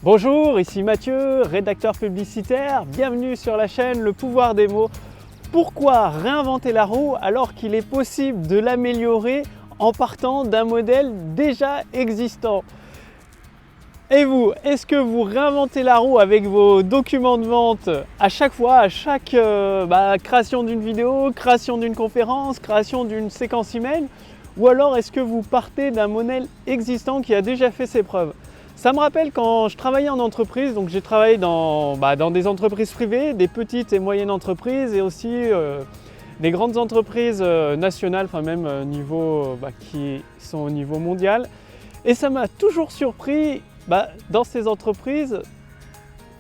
Bonjour, ici Mathieu, rédacteur publicitaire. Bienvenue sur la chaîne Le Pouvoir des mots. Pourquoi réinventer la roue alors qu'il est possible de l'améliorer en partant d'un modèle déjà existant? Et vous, est-ce que vous réinventez la roue avec vos documents de vente à chaque fois, à chaque création d'une vidéo, création d'une conférence, création d'une séquence email? Ou alors est-ce que vous partez d'un modèle existant qui a déjà fait ses preuves? Ça me rappelle quand je travaillais en entreprise, donc j'ai travaillé dans des entreprises privées, des petites et moyennes entreprises et aussi des grandes entreprises nationales, enfin même qui sont au niveau mondial. Et ça m'a toujours surpris dans ces entreprises,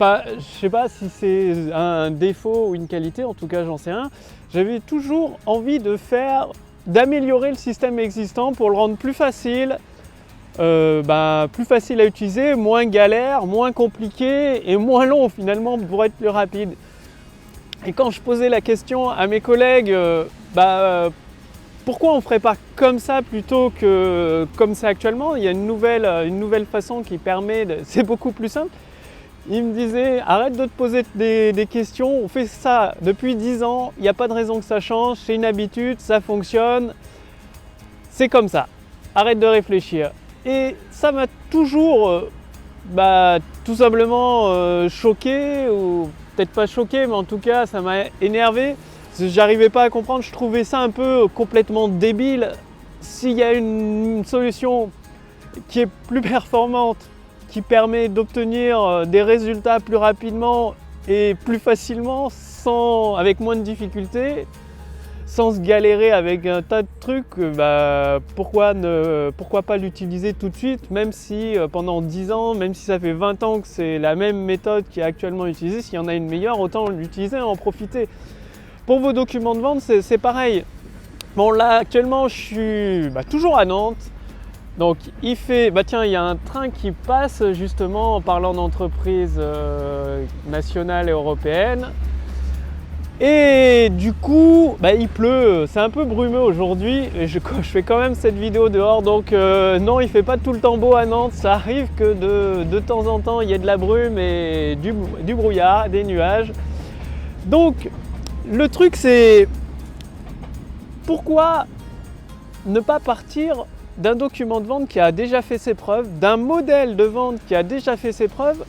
je ne sais pas si c'est un défaut ou une qualité, en tout cas j'en sais rien, j'avais toujours envie d'améliorer le système existant pour le rendre plus facile, plus facile à utiliser, moins galère, moins compliqué et moins long finalement pour être plus rapide. Et quand je posais la question à mes collègues, pourquoi on ne ferait pas comme ça plutôt que comme c'est actuellement? Il y a une nouvelle façon qui permet, c'est beaucoup plus simple. Ils me disaient, arrête de te poser des questions, on fait ça depuis 10 ans, il n'y a pas de raison que ça change, c'est une habitude, ça fonctionne, c'est comme ça, arrête de réfléchir. Et ça m'a toujours tout simplement choqué, ou peut-être pas choqué, mais en tout cas ça m'a énervé. J'arrivais pas à comprendre, je trouvais ça un peu complètement débile. S'il y a une solution qui est plus performante, qui permet d'obtenir des résultats plus rapidement et plus facilement, avec moins de difficultés, sans se galérer avec un tas de trucs, pourquoi pas l'utiliser tout de suite, même si pendant 10 ans, même si ça fait 20 ans que c'est la même méthode qui est actuellement utilisée, s'il y en a une meilleure, autant l'utiliser et en profiter. Pour vos documents de vente, c'est pareil. Bon, là actuellement je suis toujours à Nantes, donc il y a un train qui passe justement en parlant d'entreprise nationale et européenne. Et du coup, il pleut, c'est un peu brumeux aujourd'hui et je fais quand même cette vidéo dehors, donc non, il fait pas tout le temps beau à Nantes. Ça arrive que de temps en temps il y ait de la brume et du brouillard, des nuages. Donc le truc c'est, pourquoi ne pas partir d'un document de vente qui a déjà fait ses preuves, d'un modèle de vente qui a déjà fait ses preuves,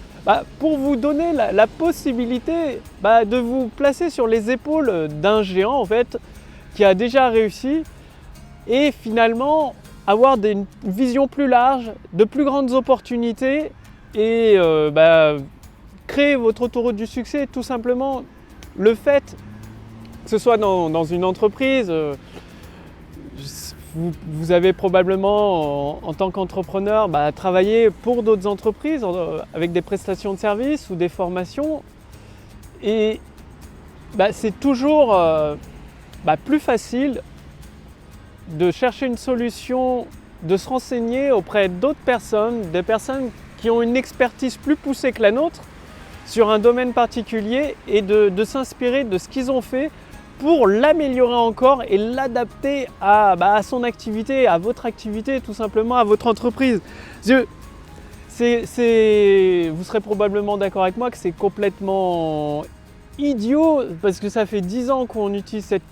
pour vous donner la possibilité de vous placer sur les épaules d'un géant en fait qui a déjà réussi et finalement avoir une vision plus large, de plus grandes opportunités et créer votre autoroute du succès. Tout simplement le fait que ce soit dans une entreprise, vous avez probablement en tant qu'entrepreneur travaillé pour d'autres entreprises avec des prestations de services ou des formations et c'est toujours plus facile de chercher une solution, de se renseigner auprès d'autres personnes, des personnes qui ont une expertise plus poussée que la nôtre sur un domaine particulier et de s'inspirer de ce qu'ils ont fait pour l'améliorer encore et l'adapter à son activité, à votre activité, tout simplement à votre entreprise. Vous serez probablement d'accord avec moi que c'est complètement idiot parce que ça fait 10 ans qu'on utilise cette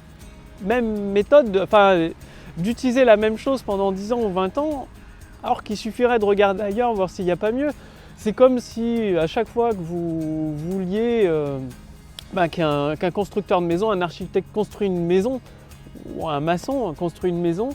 même méthode, d'utiliser la même chose pendant 10 ans ou 20 ans, alors qu'il suffirait de regarder ailleurs, voir s'il n'y a pas mieux. C'est comme si à chaque fois que vous vouliez qu'un constructeur de maison, un architecte construit une maison, ou un maçon construit une maison,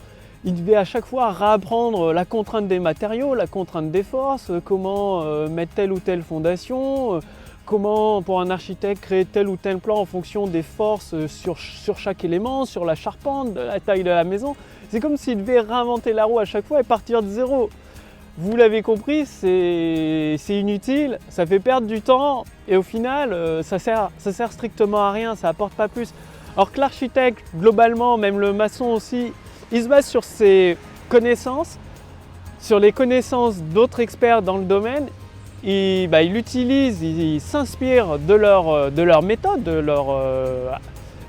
il devait à chaque fois réapprendre la contrainte des matériaux, la contrainte des forces, comment mettre telle ou telle fondation, comment pour un architecte créer tel ou tel plan en fonction des forces sur chaque élément, sur la charpente, de la taille de la maison. C'est comme s'il devait réinventer la roue à chaque fois et partir de zéro. Vous l'avez compris, c'est inutile, ça fait perdre du temps et au final, ça sert strictement à rien, ça apporte pas plus. Alors que l'architecte, globalement, même le maçon aussi, il se base sur ses connaissances, sur les connaissances d'autres experts dans le domaine. Il utilise, il s'inspire de leur méthode, de leur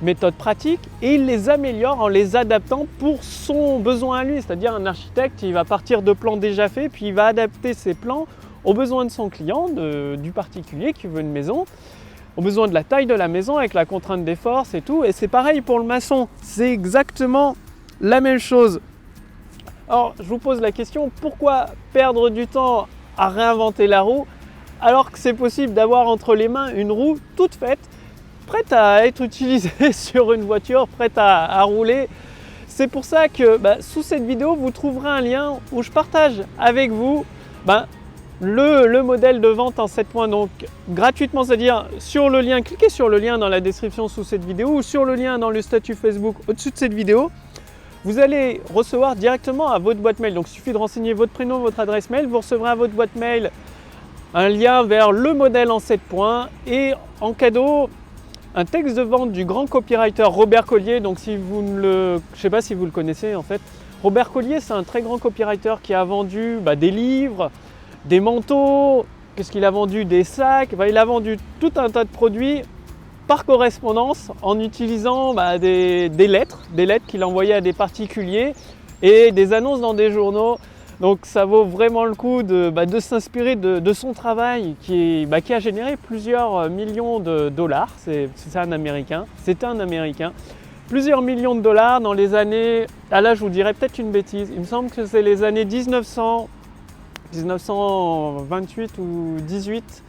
méthodes pratiques et il les améliore en les adaptant pour son besoin à lui. C'est-à-dire un architecte, il va partir de plans déjà faits, puis il va adapter ses plans aux besoins de son client, du particulier qui veut une maison, aux besoins de la taille de la maison avec la contrainte des forces et tout. Et c'est pareil pour le maçon, c'est exactement la même chose. Alors je vous pose la question, pourquoi perdre du temps à réinventer la roue alors que c'est possible d'avoir entre les mains une roue toute faite, prête à être utilisée sur une voiture, prête à rouler. C'est pour ça que sous cette vidéo, vous trouverez un lien où je partage avec vous le modèle de vente en 7 points, donc gratuitement, c'est-à-dire sur le lien, cliquez sur le lien dans la description sous cette vidéo ou sur le lien dans le statut Facebook au-dessus de cette vidéo. Vous allez recevoir directement à votre boîte mail, donc il suffit de renseigner votre prénom, votre adresse mail, vous recevrez à votre boîte mail un lien vers le modèle en 7 points et en cadeau un texte de vente du grand copywriter Robert Collier. Donc si vous je ne sais pas si vous le connaissez en fait. Robert Collier, c'est un très grand copywriter qui a vendu des livres, des manteaux, qu'est-ce qu'il a vendu, des sacs, il a vendu tout un tas de produits par correspondance en utilisant des lettres qu'il envoyait à des particuliers et des annonces dans des journaux. Donc ça vaut vraiment le coup de s'inspirer de son travail qui a généré plusieurs millions de dollars. C'est un Américain, c'était un Américain. Plusieurs millions de dollars dans les années, là je vous dirais peut-être une bêtise, il me semble que c'est les années 1928 ou 18.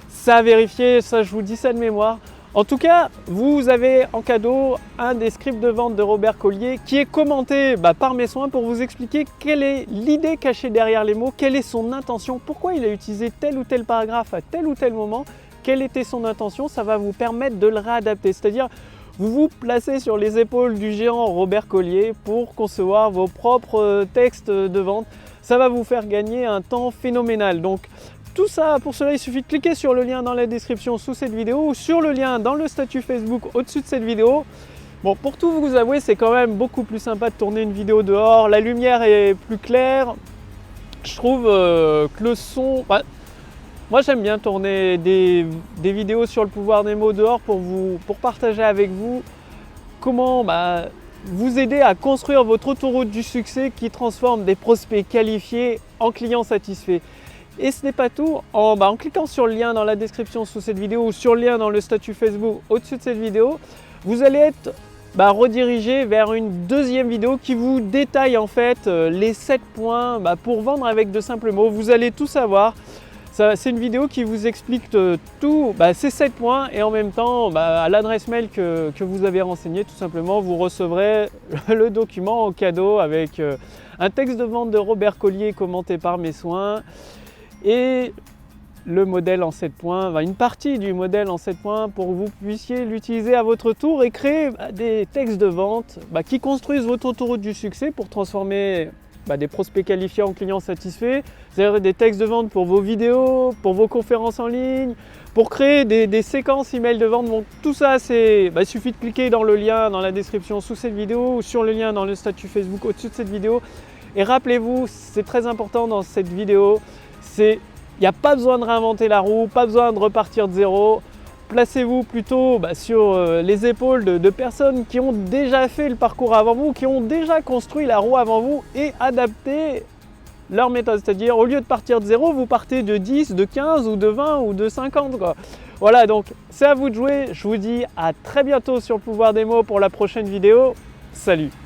Ça a vérifié, ça je vous dis ça de mémoire. En tout cas, vous avez en cadeau un des scripts de vente de Robert Collier qui est commenté par mes soins pour vous expliquer quelle est l'idée cachée derrière les mots, quelle est son intention, pourquoi il a utilisé tel ou tel paragraphe à tel ou tel moment, quelle était son intention. Ça va vous permettre de le réadapter, c'est-à-dire vous vous placez sur les épaules du géant Robert Collier pour concevoir vos propres textes de vente. Ça va vous faire gagner un temps phénoménal. Donc tout ça, pour cela, il suffit de cliquer sur le lien dans la description sous cette vidéo ou sur le lien dans le statut Facebook au-dessus de cette vidéo. Bon, pour tout vous avouer, c'est quand même beaucoup plus sympa de tourner une vidéo dehors. La lumière est plus claire. Je trouve que le son... moi, j'aime bien tourner des vidéos sur le pouvoir des mots dehors pour partager avec vous comment vous aider à construire votre autoroute du succès qui transforme des prospects qualifiés en clients satisfaits. Et ce n'est pas tout, en cliquant sur le lien dans la description sous cette vidéo ou sur le lien dans le statut Facebook au-dessus de cette vidéo, vous allez être redirigé vers une deuxième vidéo qui vous détaille en fait les 7 points pour vendre avec de simples mots. Vous allez tout savoir. C'est une vidéo qui vous explique tout, ces 7 points et en même temps à l'adresse mail que vous avez renseigné, tout simplement, vous recevrez le document en cadeau avec un texte de vente de Robert Collier commenté par mes soins. Et le modèle en 7 points, une partie du modèle en 7 points pour que vous puissiez l'utiliser à votre tour et créer des textes de vente qui construisent votre autoroute du succès pour transformer des prospects qualifiés en clients satisfaits. C'est-à-dire des textes de vente pour vos vidéos, pour vos conférences en ligne, pour créer des séquences email de vente. Donc tout ça, il suffit de cliquer dans le lien dans la description sous cette vidéo ou sur le lien dans le statut Facebook au-dessus de cette vidéo. Et rappelez-vous, c'est très important dans cette vidéo, il n'y a pas besoin de réinventer la roue, pas besoin de repartir de zéro. Placez-vous plutôt sur les épaules de personnes qui ont déjà fait le parcours avant vous, qui ont déjà construit la roue avant vous et adapté leur méthode. C'est-à-dire, au lieu de partir de zéro, vous partez de 10, de 15 ou de 20 ou de 50. Voilà, donc c'est à vous de jouer. Je vous dis à très bientôt sur le pouvoir des mots pour la prochaine vidéo. Salut!